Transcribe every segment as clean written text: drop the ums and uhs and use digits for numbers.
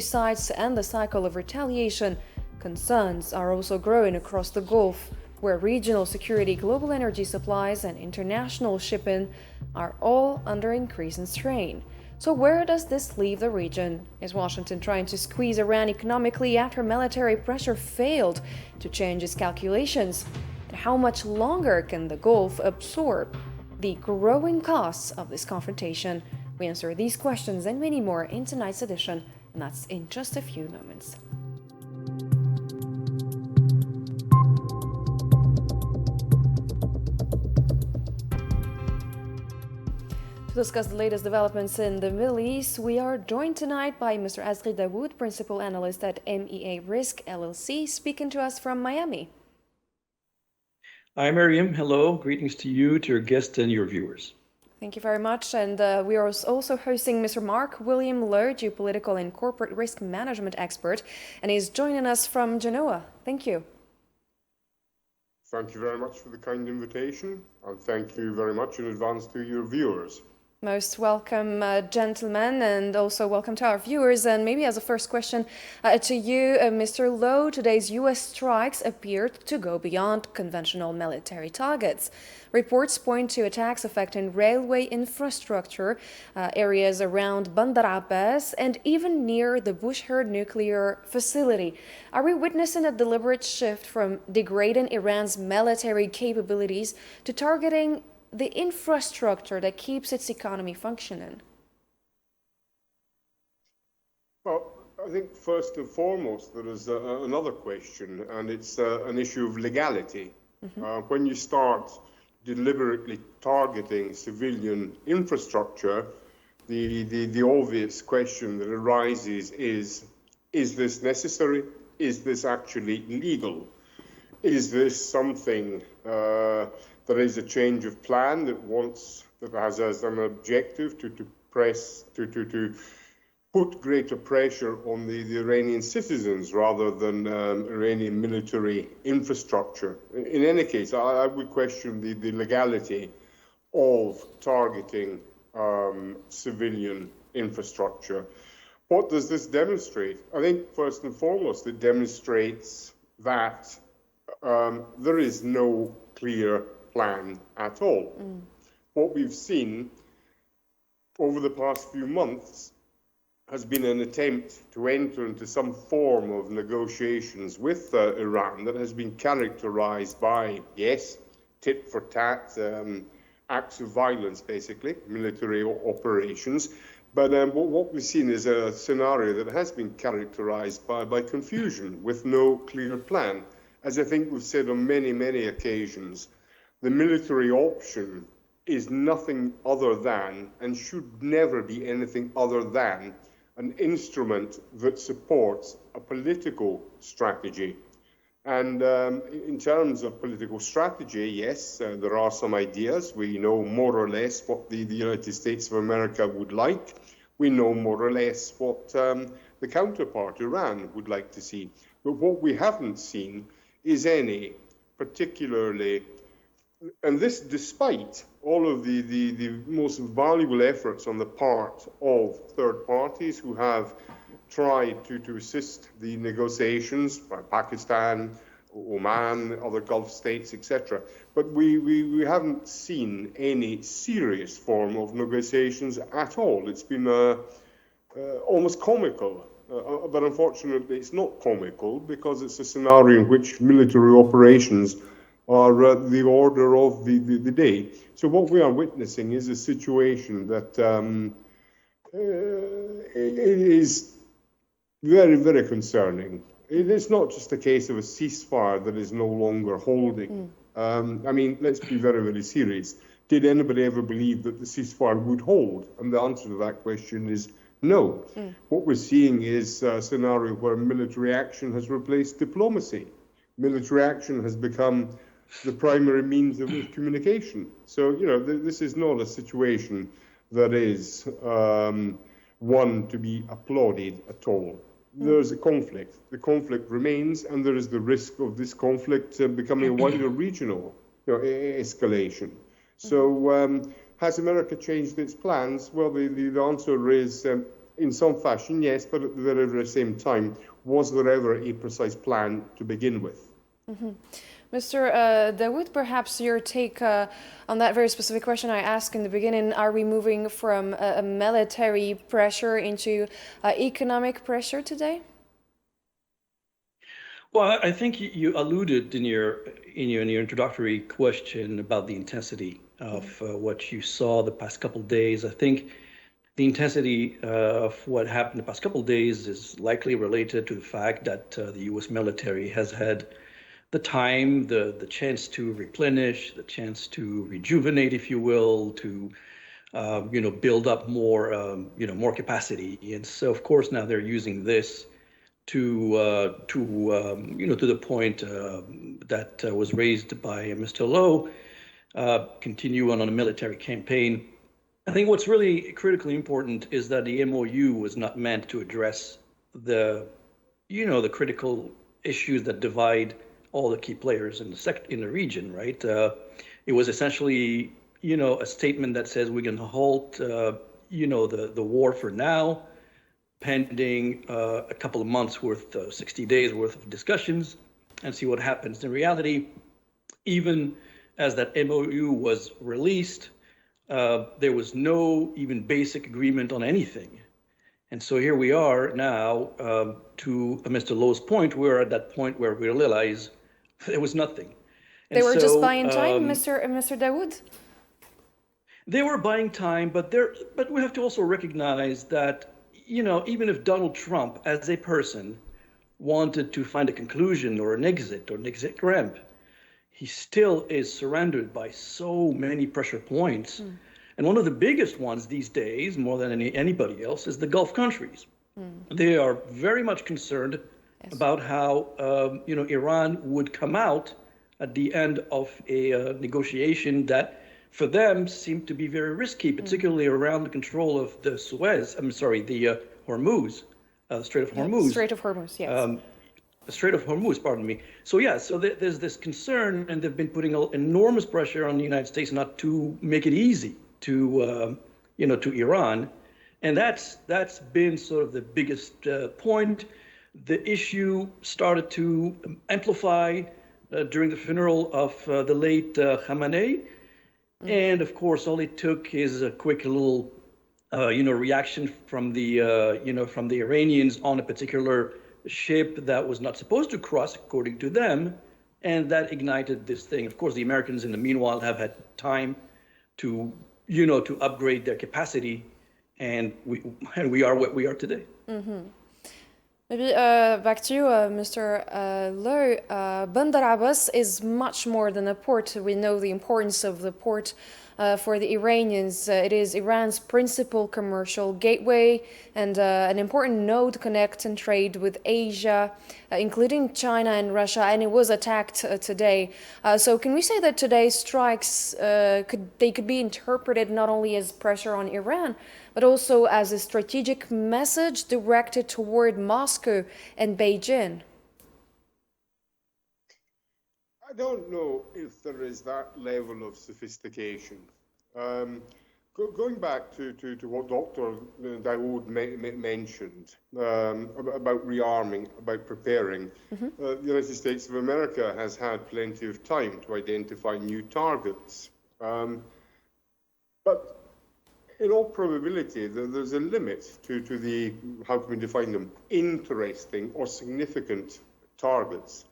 sides to end the cycle of retaliation, concerns are also growing across the Gulf, where regional security, global energy supplies, and international shipping are all under increasing strain. So where does this leave the region? Is Washington trying to squeeze Iran economically after military pressure failed to change its calculations? And how much longer can the Gulf absorb the growing costs of this confrontation? We answer these questions and many more in tonight's edition, and that's in just a few moments. To discuss the latest developments in the Middle East, we are joined tonight by Mr. Azri Dawood, Principal Analyst at MEA Risk LLC, speaking to us from Miami. Hi, Miriam. Hello. Greetings to you, to your guests, and your viewers. Thank you very much. And we are also hosting Mr. Mark William Lowe, geopolitical and corporate risk management expert, and he's joining us from Genoa. Thank you. Thank you very much for the kind invitation, and thank you very much in advance to your viewers. Most welcome, gentlemen, and also welcome to our viewers. And maybe as a first question to you, Mr. Lowe, today's U.S. strikes appeared to go beyond conventional military targets. Reports point to attacks affecting railway infrastructure, areas around Bandar Abbas, and even near the Bushehr nuclear facility. Are we witnessing a deliberate shift from degrading Iran's military capabilities to targeting the infrastructure that keeps its economy functioning? Well, I think first and foremost there is another question, and it's an issue of legality. When you start deliberately targeting civilian infrastructure, the obvious question that arises is this necessary? Is this actually legal? Is this something that is a change of plan that has as an objective to put greater pressure on the Iranian citizens rather than Iranian military infrastructure? In any case, I would question the legality of targeting civilian infrastructure. What does this demonstrate? I think first and foremost it demonstrates that there is no clear plan at all. What we've seen over the past few months has been an attempt to enter into some form of negotiations with Iran that has been characterized by, yes, tit for tat, acts of violence, basically, military operations. But what we've seen is a scenario that has been characterized by confusion with no clear plan. As I think we've said on many, many occasions, the military option is nothing other than, and should never be anything other than, an instrument that supports a political strategy. And in terms of political strategy, yes, there are some ideas. We know more or less what the United States of America would like. We know more or less what the counterpart, Iran, would like to see. But what we haven't seen is any particularly, and this despite all of the most valuable efforts on the part of third parties who have tried to assist the negotiations by Pakistan, Oman, other Gulf states, etc. But we haven't seen any serious form of negotiations at all. It's been almost comical. But unfortunately, it's not comical because it's a scenario in which military operations are the order of the day. So what we are witnessing is a situation that is very, very concerning. It is not just a case of a ceasefire that is no longer holding. I mean, let's be very, very serious. Did anybody ever believe that the ceasefire would hold? And the answer to that question is no. What we're seeing is a scenario where military action has replaced diplomacy. Military action has become the primary means of communication. So, you know, this is not a situation that is one to be applauded at all. There's a conflict. The conflict remains, and there is the risk of this conflict becoming a wider regional escalation. So has America changed its plans? Well, the answer is In some fashion, yes, but at the very same time, was there ever a precise plan to begin with? Mr. Dawood, perhaps your take on that very specific question I asked in the beginning. Are we moving from a military pressure into economic pressure today? Well, I think you alluded in your introductory question about the intensity of what you saw the past couple of days. I think the intensity of what happened the past couple of days is likely related to the fact that the U.S. military has had the time, the chance to replenish, the chance to rejuvenate, if you will, to build up more more capacity. And so, of course, now they're using this to the point that was raised by Mr. Lowe, continue on a military campaign. I think what's really critically important is that the MOU was not meant to address the critical issues that divide all the key players in the region, right? It was essentially, a statement that says we're going to halt, the war for now, pending a couple of months worth, 60 days worth of discussions, and see what happens. In reality, even as that MOU was released, there was no even basic agreement on anything. And so here we are now, to Mr. Lowe's point, we're at that point where we realize there was nothing. They were just buying time, Mr. Dawood? They were buying time, but we have to also recognize that, even if Donald Trump as a person wanted to find a conclusion or an exit ramp, he still is surrounded by so many pressure points. And one of the biggest ones these days, more than anybody else, is the Gulf countries. They are very much concerned about how Iran would come out at the end of a negotiation that for them seemed to be very risky, particularly around the control of the Hormuz, Strait of Hormuz. Strait of Hormuz, yes. The Strait of Hormuz, pardon me. So there's this concern, and they've been putting enormous pressure on the United States not to make it easy to Iran, and that's been sort of the biggest point. The issue started to amplify during the funeral of the late Khamenei, and of course, all it took is a quick little, reaction from the Iranians on a particular ship that was not supposed to cross, according to them, and that ignited this thing. Of course, the Americans, in the meanwhile, have had time to upgrade their capacity, and we are what we are today. Maybe back to you, Mr. Lowe. Bandar Abbas is much more than a port. We know the importance of the port for the Iranians. It is Iran's principal commercial gateway and an important node to connect and trade with Asia, including China and Russia, and it was attacked today. So can we say that today's strikes could be interpreted not only as pressure on Iran, but also as a strategic message directed toward Moscow and Beijing? I don't know if there is that level of sophistication. Going back to what Dr. Dawood mentioned about rearming, about preparing, the United States of America has had plenty of time to identify new targets. But in all probability, there's a limit to the, how can we define them, interesting or significant targets.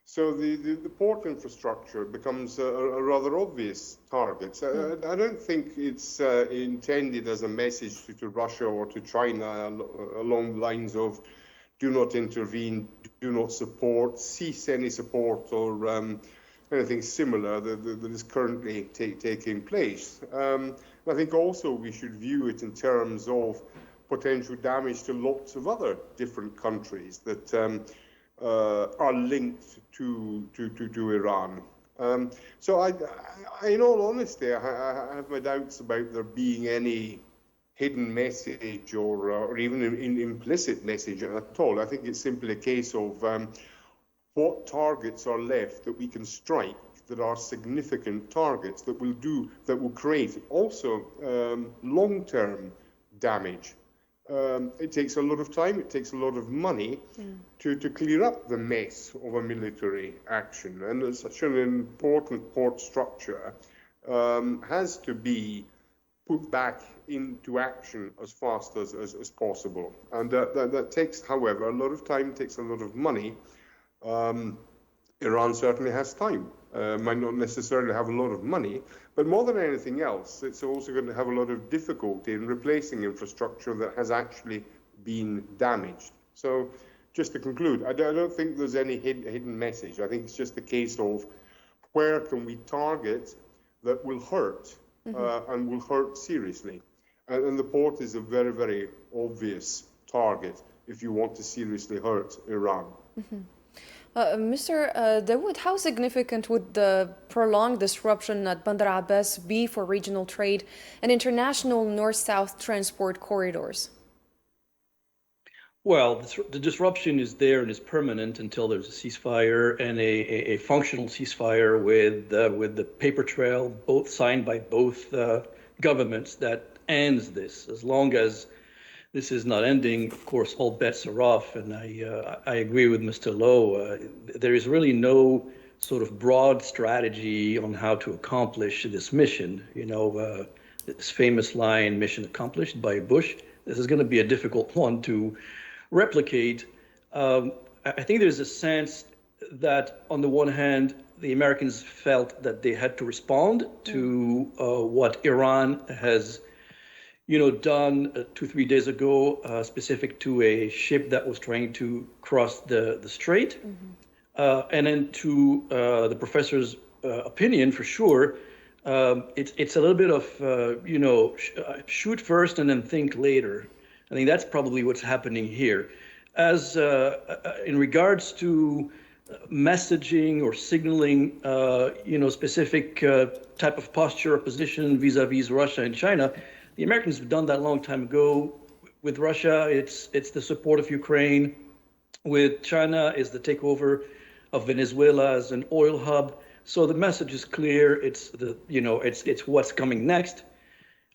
So the port infrastructure becomes a rather obvious target. I don't think it's intended as a message to Russia or to China along the lines of do not intervene, do not support, cease any support or anything similar that is currently taking place. I think also we should view it in terms of potential damage to lots of other different countries that are linked to Iran. So in all honesty, I have my doubts about there being any hidden message or even an implicit message at all. I think it's simply a case of what targets are left that we can strike that are significant targets that will create also long-term damage it takes a lot of time, it takes a lot of money to clear up the mess of a military action. And such an important port structure has to be put back into action as fast as possible. And that takes, however, a lot of time, takes a lot of money. Iran certainly has time. Might not necessarily have a lot of money, but more than anything else, it's also going to have a lot of difficulty in replacing infrastructure that has actually been damaged. So just to conclude, I don't think there's any hidden message. I think it's just a case of where can we target that will hurt and will hurt seriously. And the port is a very, very obvious target if you want to seriously hurt Iran. Mr. Dawood, how significant would the prolonged disruption at Bandar Abbas be for regional trade and international north-south transport corridors? Well, the disruption is there and is permanent until there's a ceasefire and a functional ceasefire with the paper trail, both signed by both governments, that ends this. As long as this is not ending, of course, all bets are off. And I agree with Mr. Lowe. There is really no sort of broad strategy on how to accomplish this mission. You know, this famous line, "Mission accomplished" by Bush. This is going to be a difficult one to replicate. I think there's a sense that, on the one hand, the Americans felt that they had to respond to what Iran has done 2-3 days ago, specific to a ship that was trying to cross the strait. And then to the professor's opinion, for sure, it's a little bit of, shoot first and then think later. I think that's probably what's happening here. As in regards to messaging or signaling, specific type of posture or position vis-a-vis Russia and China, the Americans have done that a long time ago. With Russia, it's the support of Ukraine. With China, is the takeover of Venezuela as an oil hub. So the message is clear. It's it's what's coming next.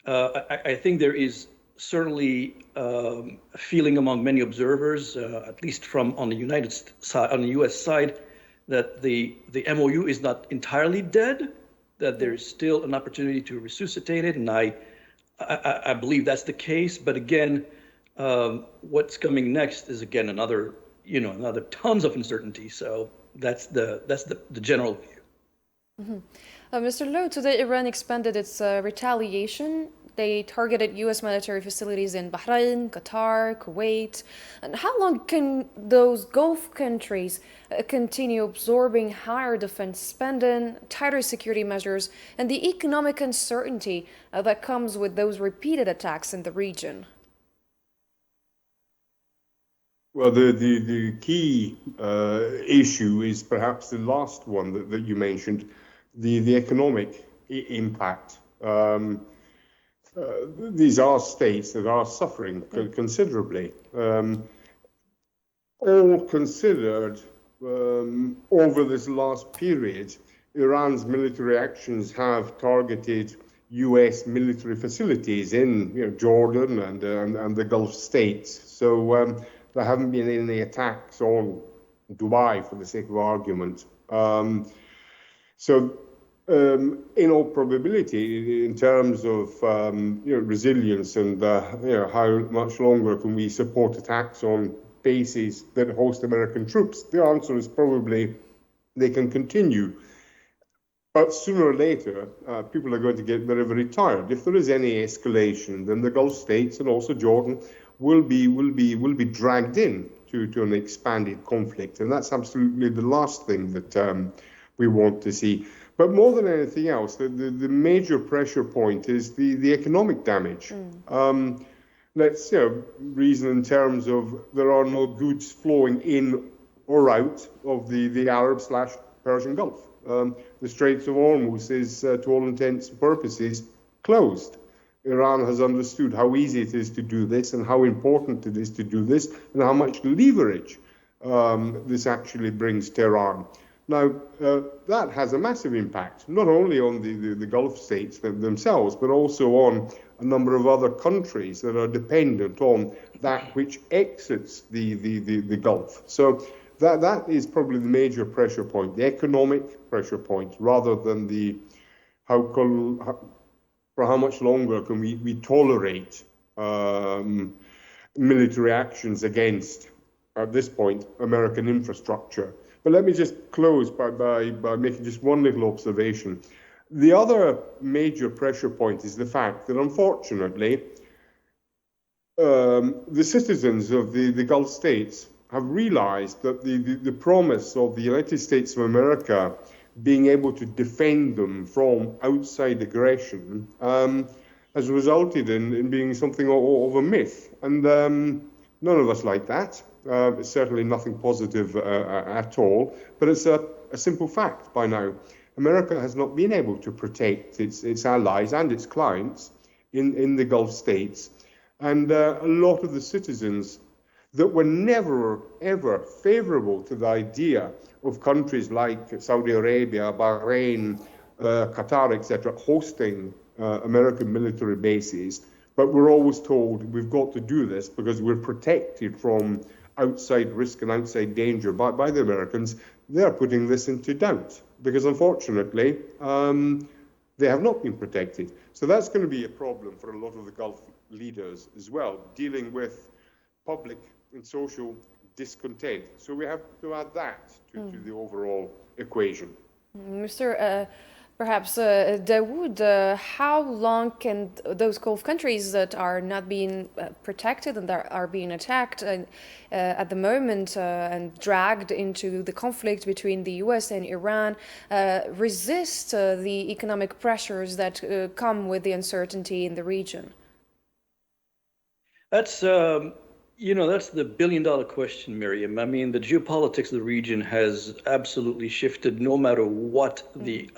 I think there is certainly a feeling among many observers, at least on the U.S. side, that the MOU is not entirely dead. That there is still an opportunity to resuscitate it, and I believe that's the case. But again, what's coming next is again another tons of uncertainty. So that's the general view. Mr. Lowe, today Iran expanded its retaliation. They targeted U.S. military facilities in Bahrain, Qatar, Kuwait. And how long can those Gulf countries continue absorbing higher defense spending, tighter security measures, and the economic uncertainty that comes with those repeated attacks in the region? Well, the key issue is perhaps the last one that you mentioned, the economic impact. These are states that are suffering considerably. All considered, over this last period, Iran's military actions have targeted U.S. military facilities in Jordan and the Gulf states. So there haven't been any attacks on Dubai, for the sake of argument. In all probability, in terms of resilience and how much longer can we support attacks on bases that host American troops, the answer is probably they can continue. But sooner or later, people are going to get very, very tired. If there is any escalation, then the Gulf states and also Jordan will be dragged in to an expanded conflict, and that's absolutely the last thing that we want to see. But more than anything else, the major pressure point is the economic damage. Let's reason in terms of there are no goods flowing in or out of the Arab/Persian Gulf. The Straits of Hormuz is, to all intents and purposes, closed. Iran has understood how easy it is to do this and how important it is to do this and how much leverage this actually brings to Iran. Now, that has a massive impact, not only on the Gulf states themselves, but also on a number of other countries that are dependent on that which exits the Gulf. So that is probably the major pressure point, the economic pressure point, rather than the for how much longer can we tolerate military actions against, at this point, American infrastructure. But let me just close by making just one little observation. The other major pressure point is the fact that, unfortunately, the citizens of the Gulf states have realized that the promise of the United States of America being able to defend them from outside aggression has resulted in being something of a myth. And none of us like that. It's certainly nothing positive at all, but it's a simple fact by now. America has not been able to protect its allies and its clients in the Gulf states. And a lot of the citizens that were never, ever favorable to the idea of countries like Saudi Arabia, Bahrain, Qatar, etc., hosting American military bases, but we're always told we've got to do this because we're protected from outside risk and outside danger by the Americans. They're putting this into doubt because, unfortunately, they have not been protected. So that's going to be a problem for a lot of the Gulf leaders as well, dealing with public and social discontent. So we have to add that to the overall equation. Mr. Perhaps Dawood, how long can those Gulf countries that are not being protected and that are being attacked at the moment and dragged into the conflict between the US and Iran resist the economic pressures that come with the uncertainty in the region? That's that's the billion-dollar question, Miriam. I mean, the geopolitics of the region has absolutely shifted no matter what the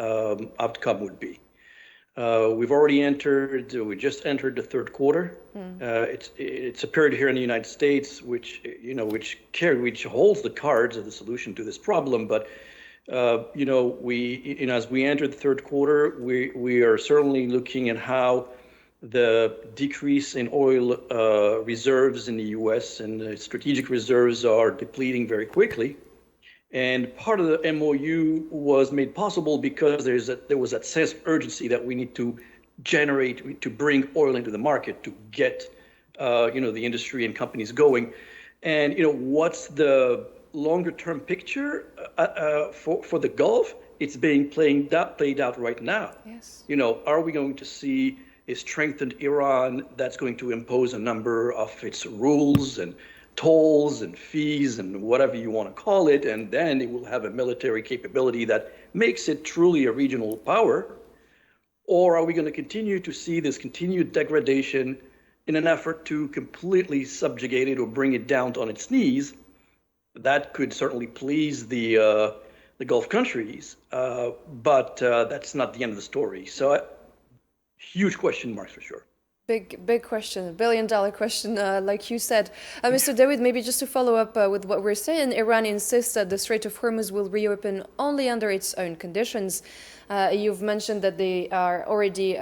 outcome would be. We just entered the third quarter. It's a period here in the United States which holds the cards of the solution to this problem. But as we enter the third quarter, we are certainly looking at how the decrease in oil reserves in the U.S. and the strategic reserves are depleting very quickly. And part of the MOU was made possible because there was that sense of urgency that we need to bring oil into the market to get the industry and companies going. And what's the longer term picture for the Gulf? It's being played out right now. Yes. Are we going to see a strengthened Iran that's going to impose a number of its rules and tolls and fees and whatever you want to call it, and then it will have a military capability that makes it truly a regional power? Or are we going to continue to see this continued degradation in an effort to completely subjugate it or bring it down on its knees? That could certainly please the Gulf countries, but that's not the end of the story. So huge question marks for sure. Big question, $1 billion question, like you said. Mr. Dawood, maybe just to follow up with what we're saying, Iran insists that the Strait of Hormuz will reopen only under its own conditions. You've mentioned that they are already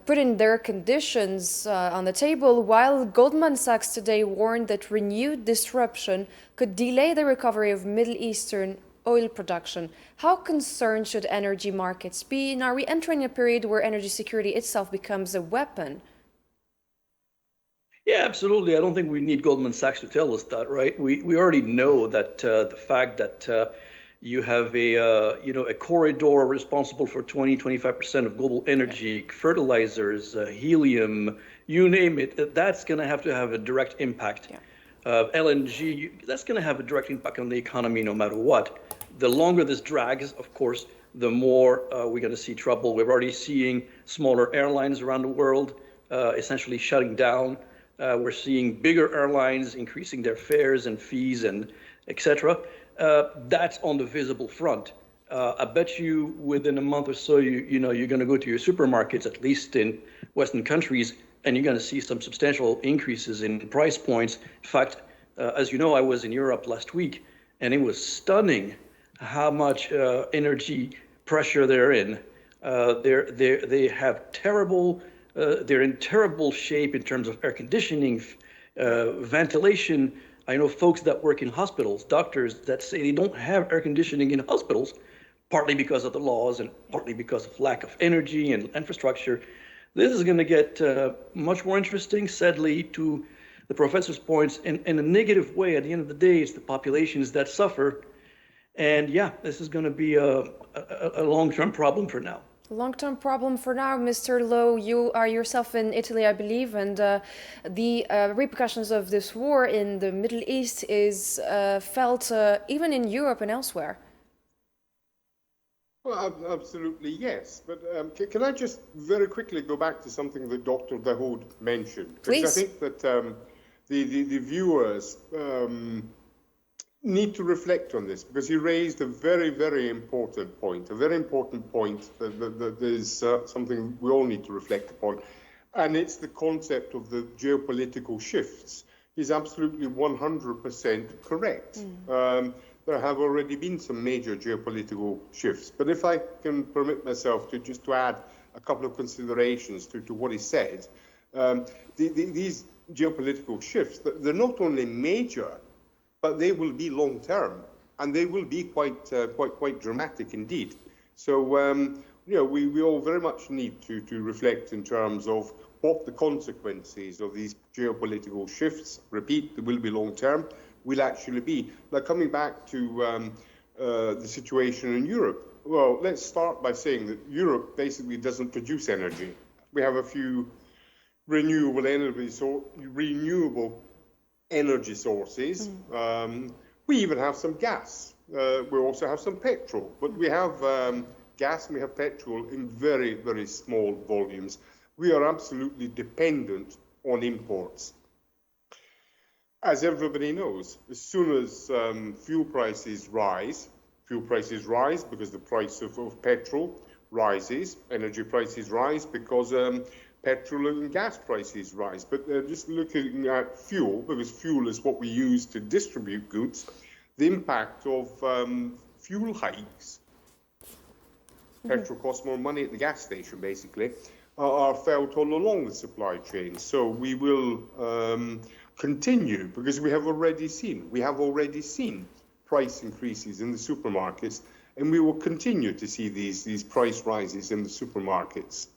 putting their conditions on the table, while Goldman Sachs today warned that renewed disruption could delay the recovery of Middle Eastern oil production. How concerned should energy markets be? And are we entering a period where energy security itself becomes a weapon? Yeah, absolutely. I don't think we need Goldman Sachs to tell us that, right? We already know that the fact that you have a corridor responsible for 20-25% of global energy, fertilizers, helium, you name it, that's going to have a direct impact. Yeah. LNG, that's going to have a direct impact on the economy no matter what. The longer this drags, of course, the more we're going to see trouble. We're already seeing smaller airlines around the world essentially shutting down. We're seeing bigger airlines increasing their fares and fees and etc. That's on the visible front. I bet you within a month or so, you're going to go to your supermarkets, at least in Western countries, and you're going to see some substantial increases in price points. In fact, as you know, I was in Europe last week, and it was stunning how much energy pressure they're in. They have terrible They're in terrible shape in terms of air conditioning, ventilation. I know folks that work in hospitals, doctors that say they don't have air conditioning in hospitals, partly because of the laws and partly because of lack of energy and infrastructure. This is going to get much more interesting, sadly, to the professor's points, in a negative way. At the end of the day, it's the populations that suffer. And yeah, this is going to be a long-term problem for now. Long-term problem for now. Mr. Lowe, you are yourself in Italy, I believe, and the repercussions of this war in the Middle East is felt even in Europe and elsewhere. Well, absolutely, yes. But can I just very quickly go back to something that Dr. Dahoud mentioned? Please. Because I think that the viewers need to reflect on this, because he raised a very, very important point, that is something we all need to reflect upon, and it's the concept of the geopolitical shifts. He's absolutely 100% correct. There have already been some major geopolitical shifts, but if I can permit myself to add a couple of considerations to what he said, these geopolitical shifts, they're not only major, but they will be long term, and they will be quite dramatic indeed. So we all very much need to reflect in terms of what the consequences of these geopolitical shifts, repeat, they will be long term, will actually be. Now, coming back to the situation in Europe, well, let's start by saying that Europe basically doesn't produce energy. We have a few renewable energy sources. We even have some gas. We also have some petrol, but we have gas and we have petrol in very, very small volumes. We are absolutely dependent on imports. As everybody knows, as soon as fuel prices rise because the price of petrol rises, energy prices rise because petrol and gas prices rise. But just looking at fuel, because fuel is what we use to distribute goods, the impact of fuel hikes, petrol costs more money at the gas station basically, are felt all along the supply chain. So we will continue, because we have already seen price increases in the supermarkets, and we will continue to see these price rises in the supermarkets.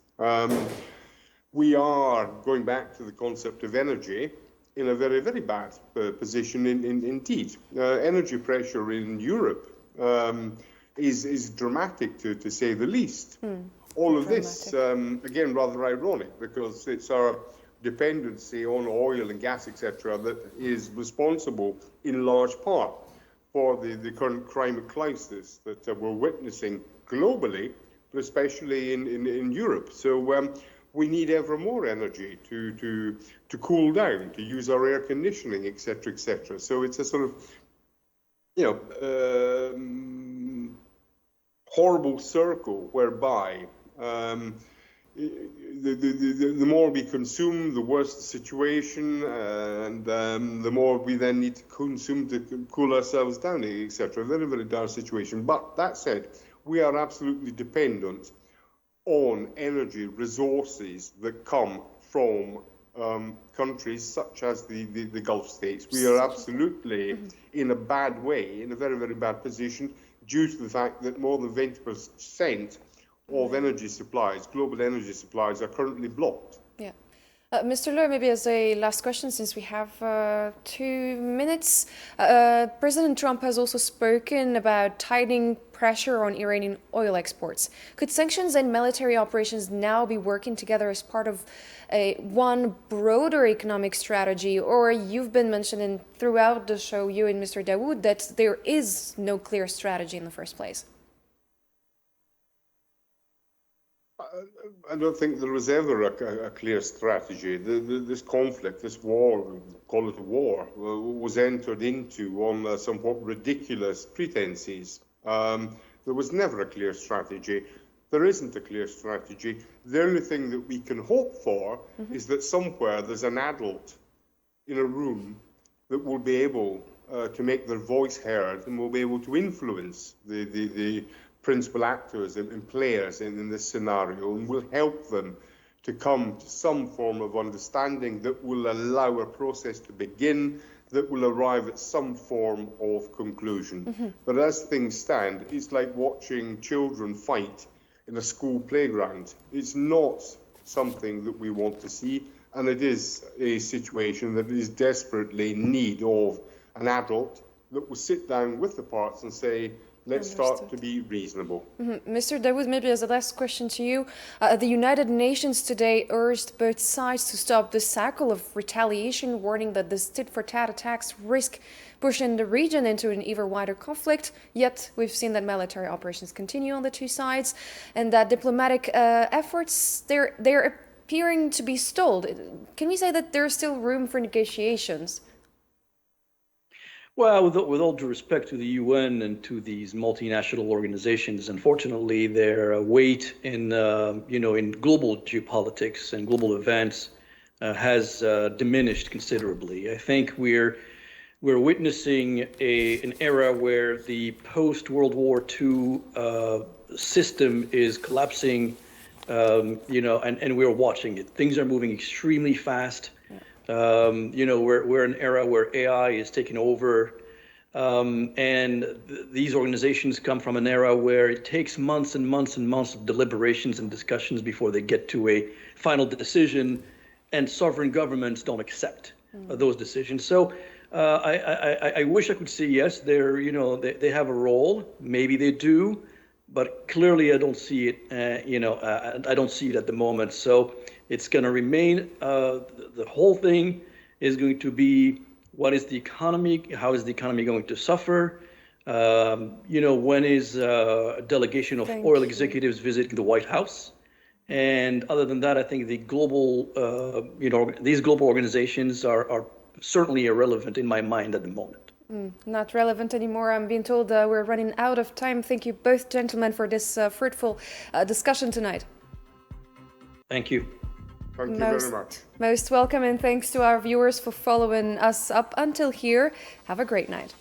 We are going back to the concept of energy in a very, very bad position indeed. Energy pressure in Europe is dramatic, to say the least. All of this, again, rather ironic, because it's our dependency on oil and gas, etc., that is responsible in large part for the current climate crisis that we're witnessing globally, but especially in Europe. So we need ever more energy to cool down, to use our air conditioning, etc., etc. So it's a sort of, horrible circle whereby the more we consume, the worse the situation, and the more we then need to consume to cool ourselves down, etc. Very, very dire situation. But that said, we are absolutely dependent on energy resources that come from countries such as the Gulf states. We are absolutely in a bad way, in a very, very bad position, due to the fact that more than 20% of energy supplies, global energy supplies, are currently blocked. Yeah. Mr. Lowe, maybe as a last question, since we have 2 minutes, President Trump has also spoken about tightening pressure on Iranian oil exports. Could sanctions and military operations now be working together as part of one broader economic strategy? Or you've been mentioning throughout the show, you and Mr. Dawood, that there is no clear strategy in the first place. I don't think there was ever a clear strategy. This conflict, this war, call it a war, was entered into on somewhat ridiculous pretenses. There was never a clear strategy. There isn't a clear strategy. The only thing that we can hope for is that somewhere there's an adult in a room that will be able to make their voice heard and will be able to influence the principal actors and players in this scenario, and will help them to come to some form of understanding that will allow a process to begin, that will arrive at some form of conclusion. But as things stand, it's like watching children fight in a school playground. It's not something that we want to see, and it is a situation that is desperately in need of an adult that will sit down with the parts and say, let's start to be reasonable. Mr. Dawood, maybe as a last question to you, the United Nations today urged both sides to stop the cycle of retaliation, warning that this tit-for-tat attacks risk pushing the region into an even wider conflict. Yet we've seen that military operations continue on the two sides, and that diplomatic efforts, they're appearing to be stalled. Can we say that there's still room for negotiations? Well, with all due respect to the UN and to these multinational organizations, unfortunately, their weight in in global geopolitics and global events has diminished considerably. I think we're witnessing an era where the post-World War II system is collapsing, and we're watching it. Things are moving extremely fast. We're in an era where AI is taking over, and these organizations come from an era where it takes months and months and months of deliberations and discussions before they get to a final decision, and sovereign governments don't accept those decisions. So I wish I could say yes, they have a role. Maybe they do, but clearly I don't see it. I don't see it at the moment. So it's going to remain. The whole thing is going to be, what is the economy? How is the economy going to suffer? When is a delegation of oil executives visiting the White House? And other than that, I think the global, these global organizations are certainly irrelevant in my mind at the moment. Not relevant anymore. I'm being told we're running out of time. Thank you both, gentlemen, for this fruitful discussion tonight. Thank you. Thank you very much. Most welcome, and thanks to our viewers for following us up until here. Have a great night.